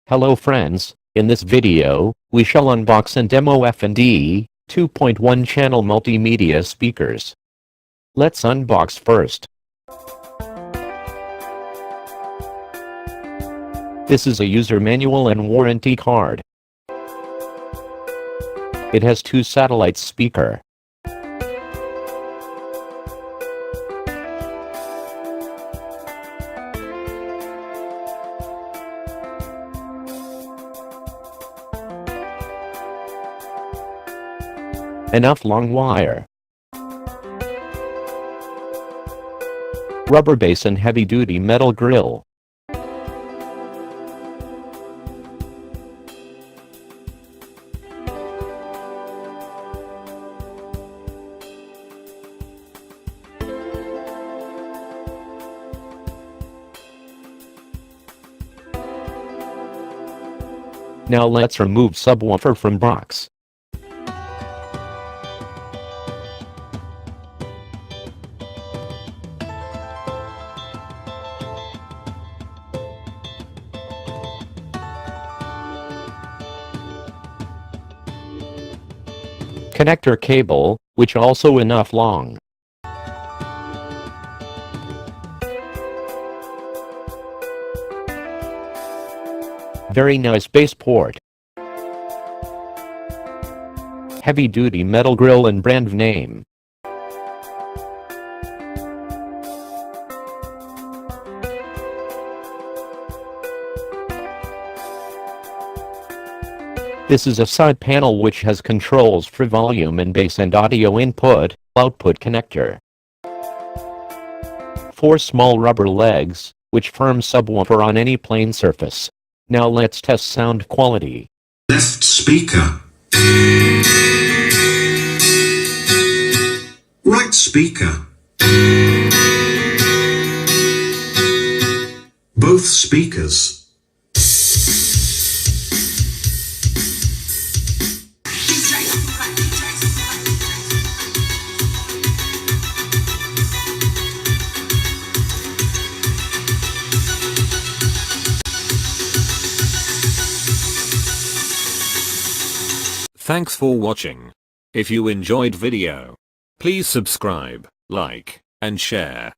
Hello friends, in this video, we shall unbox and demo F&D 2.1 Channel Multimedia Speakers. Let's unbox first. This is a user manual and warranty card. It has two satellite speaker. Enough long wire. Rubber base and heavy-duty metal grill. Now let's remove subwoofer from box. Connector cable, which also enough long. Very nice base port. Heavy duty metal grill and brand name. This is a side panel which has controls for volume and bass and audio input, output connector. 4 small rubber legs, which firm subwoofer on any plane surface. Now let's test sound quality. Left speaker. Right speaker. Both speakers. Thanks for watching. If you enjoyed video, please subscribe, like, and share.